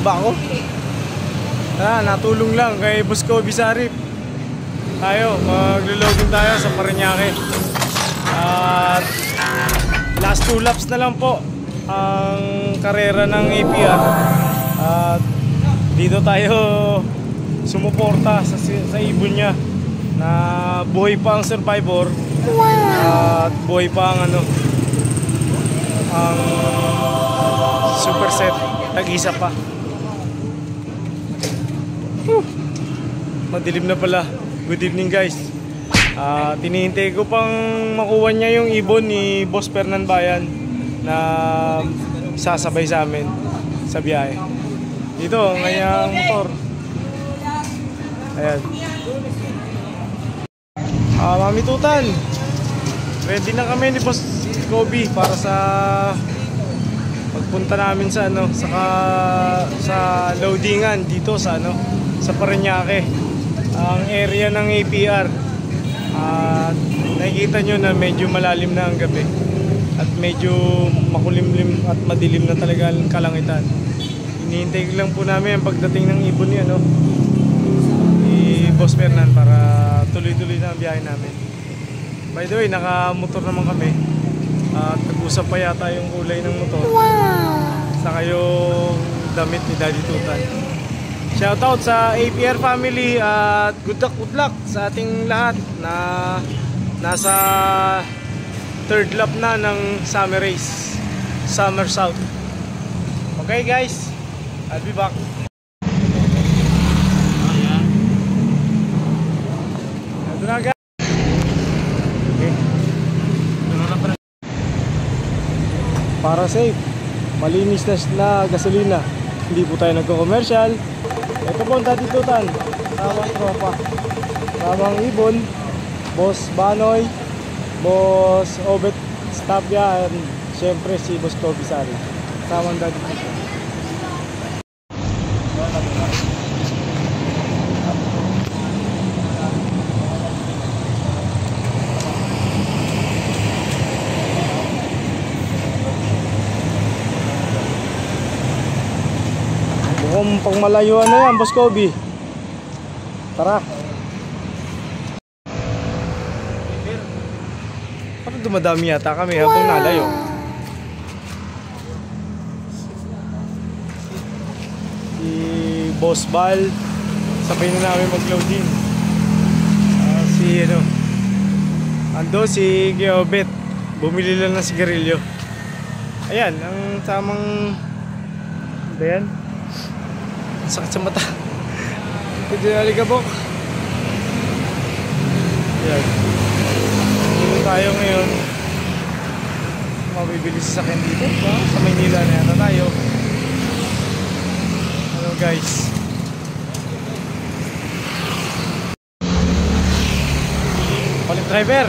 ba ako? Natulong lang kay Boss Kobe Sarip. Tayo, maglo-loading tayo sa Parañaque. At last 2 laps na lang po ang karera ng APR. At dito tayo sumuporta sa ibon niya na buhay pa ang survivor. At buhay pa ang ang superset, tag-isa pa. Madilim na pala. Good evening guys. Tinihintay ko pang makuha niya yung ibon ni Boss Fernan Bayan na sasabay sa amin sa biyahe. Dito ang kanyang motor. Ayan. Mami Tutan, ready na kami ni Boss Kobe para sa pagpunta namin sa sa loadingan dito sa sa Parañaque, ang area ng APR. Nakikita nyo na medyo malalim na ang gabi at medyo makulimlim at madilim na talaga ang kalangitan. Hinihintay lang po namin ang pagdating ng ibon ni Boss Fernan para tuloy-tuloy na ang biyahe namin. By the way, naka-motor naman kami at nag-usap pa yata yung kulay ng motor. Saka yung damit ni Daddy Tutan. Shoutout sa APR family at good luck sa ating lahat na nasa 3rd lap na ng summer race, Summer South. Okay guys, I'll be back. Ito na guys. Okay. Para safe, malinis na gasolina. Hindi po tayo nagko-commercial. Ito po ang Daddy Tutan, tamang tropa, tamang ibon, Boss Banoy, Boss Obet Stapia, and syempre si Boss Kobe Sari. Tamang Daddy Tutan. Mukhang pang malayuan na yan, Boss Kobe. Tara. Parang dumadami yata kami habang nalayo. Si Boss Bal, sabay na namin mag-loading. Ando si Geobet, bumili lang ng sigarilyo. Ayan, ang tamang yan. Sakit sa mata. Hindi na aligabok. Yan. Dito tayo ngayon. Mabibili sa sakyan dito. Sa Maynila na yata tayo. Hello guys. Palit driver.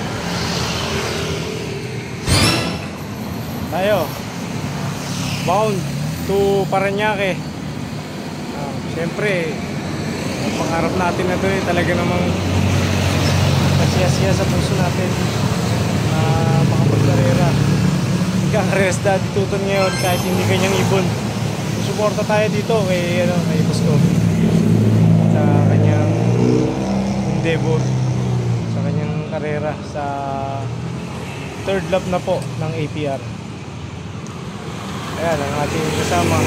Tayo. Bound to Parañaque. Siyempre, ang pangarap natin na ito talaga namang kasiya-siya sa puso natin na makapagkarera. Magkakarera sa Daddy Tutan ngayon kahit hindi kanyang ibon. Susuporta tayo dito kay Boss Kobe sa kanyang endeavor, sa kanyang karera sa 3rd lap na po ng APR. Ayan ang ating kasama.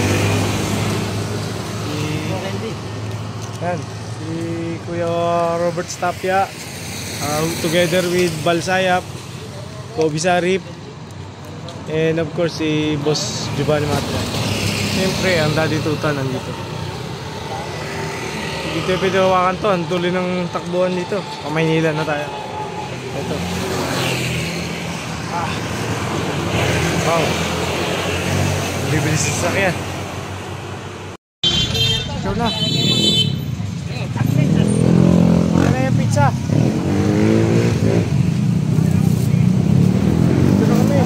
Yan, si Kuya Robert Stapia, together with Balsayap, Kobe Sarip, and of course si Boss Giovanni Matra. Siyempre ang Daddy Tutan nandito. Hindi tayo pwede hawakan to, ang tuloy ng takbuhan dito. Maynila na tayo. Ito. Wow, bibilis sa sakyan. Ikaw na. Pizza. Ito na kami.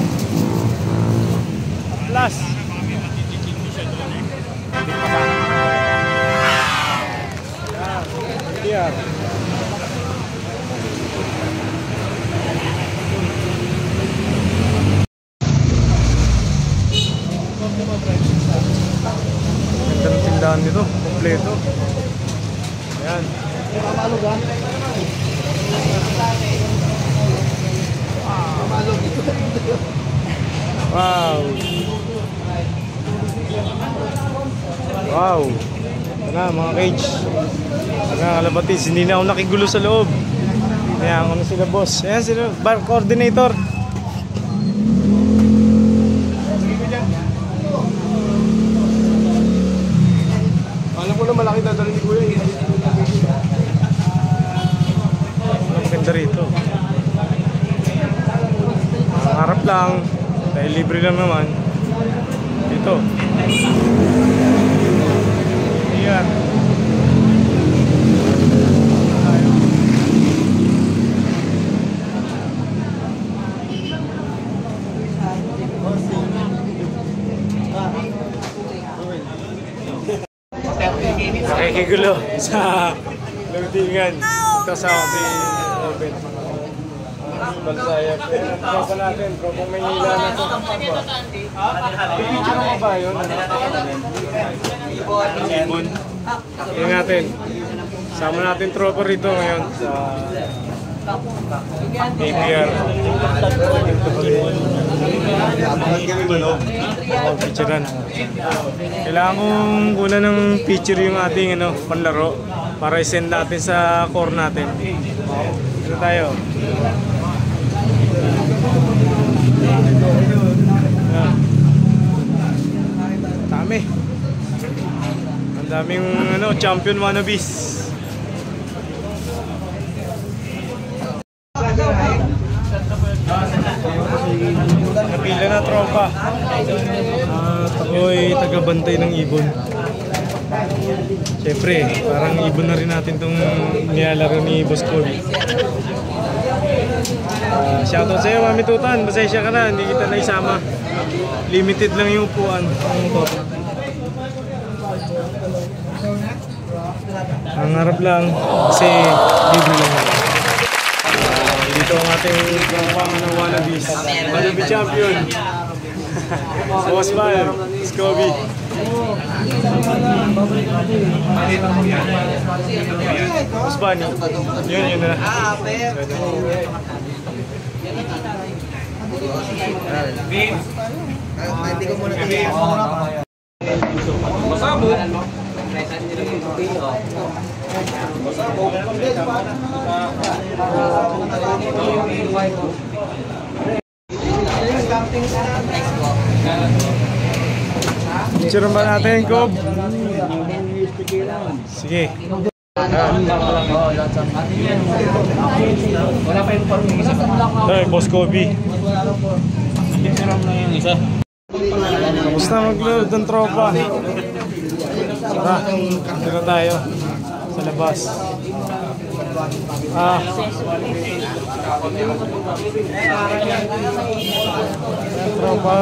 Plus. Yan. Ganda ng tindahan Ricardo. Ayan. Wow. Wow. Ito na mga cage. Mga kalabatis, hindi na ako nakigulo sa loob. Ayan, ano sila boss. Ayan sila, bar coordinator. Alam ko na malaki dadali ni Kuya. Ang ganda rito. Ang harap lang, dahil libre lang naman. Ito. Ayan. Nakikigulo sa loadingan. Ito sa Open. Balsaya. Tropa natin, tropang Maynila na ito. Pipicture mo ba yun? Ibon. Tingnan natin. Sama natin tropa rito ngayon sa APR. Picturean. Kailangan kong kuna ng picture yung ating panlaro para i-send natin sa core natin. Ito tayo. Dami. Ang daming champion wannabes. Napila na tropa. Ako'y tagabantay ng ibon. Siyempre, parang ibon na rin natin itong nilalaro ni Boss Kobe. Shoutout sa'yo, Mami Tutan. Pasensya ka na, hindi kita naisama. Limited lang yung upuan. Ang harap lang kasi libre lang. Dito ang ating tropa ng wannabes. Wannabe champion. Boss Val, Scobie. Boss Bunny. Yun na. Hindi ko muna masabog. Picture ba natin, Kob? Sige. Wala pa yung parang isa. Hey, Boss Kobe. Kamusta mag-load ng tropa? Tara, dito tayo sa labas. Tropa.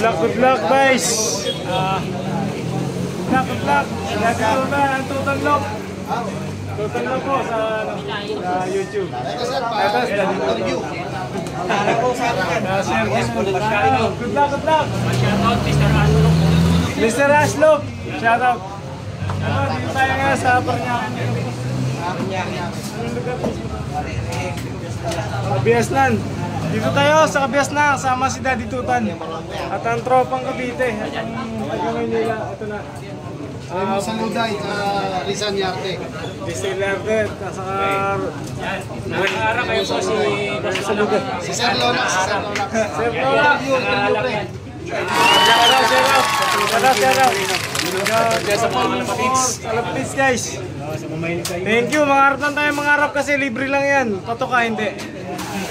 Good luck guys. Good luck. Nagkaroon na ang tutanglop. Tutanglop po sa YouTube. Tapos review. Good luck. Mr. Aslop. Shout out. Dito tayo nga sa Paranaque. Kabiasnan. Dito tayo sa Kabiasnan, kasama si Daddy Tutan. At ang tropang Cavite. At ang Maynila, ito na. Sa Luday, Rizal Yarte. Rizal Yarte, at saka... Nag-aaral kayo po si Luday. Si Sir Lola. Sir Lola. Alapits guys. Thank you, mangarap lang tayo mangarap kasi libre lang yan. Pato ka, hindi.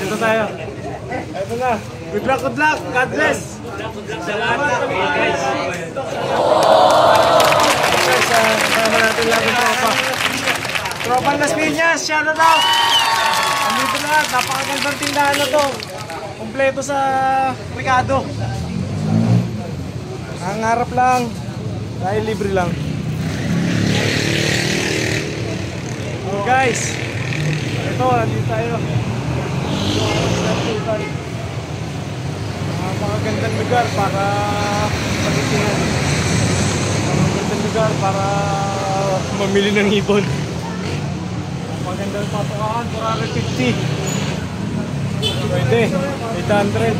Ito tayo. Ito na. Good luck. God bless. Salamat guys. Kasama natin lahat ng tropa. Tropang Las Piñas, shout out. Andito lahat, napakagandang tindahan na to. Kompleto sa Ricardo. Ang harap lang, dahil libre lang. So guys, ito, nandito tayo. Napakagandang lugar para pag-itingan. Napakagandang lugar para mamili ng ibon. Magandang patukaan, 450. Pwede, 800.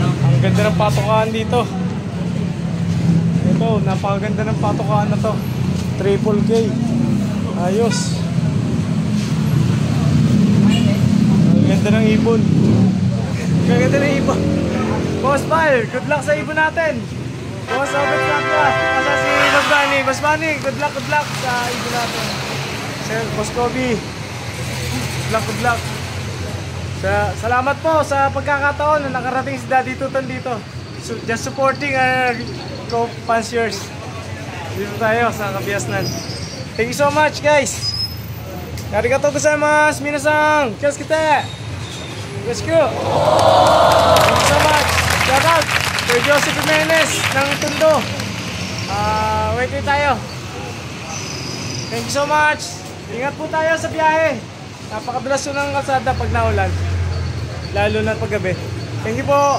Ang ganda ng patukaan dito. Ito, napakaganda ng patukaan na to. Triple K. Ayos. Ang ganda ng ibon. Ang ganda ng ibon. Boss Val, good luck sa ibon natin. Boss Obet Lakwa. Asa si Boss Bunny. Boss Bunny, good luck sa ibon natin. Sir, Boss Kobe. Good luck. Salamat po sa pagkakataon na nakarating si Daddy Tutan dito. So, just supporting our co-fanciers. Dito tayo sa Kabiasnan. Thank you so much, guys. Arigatou gozaimasu, minasan. Kiyosukite. Let's go. Thank you so much. Shout out kay Joseph Jimenez ng Tondo. Wait tayo. Thank you so much. Ingat po tayo sa biyahe. Napakabilas yun ng kalsada pag naulan. Lalo na paggabi. Thank you po.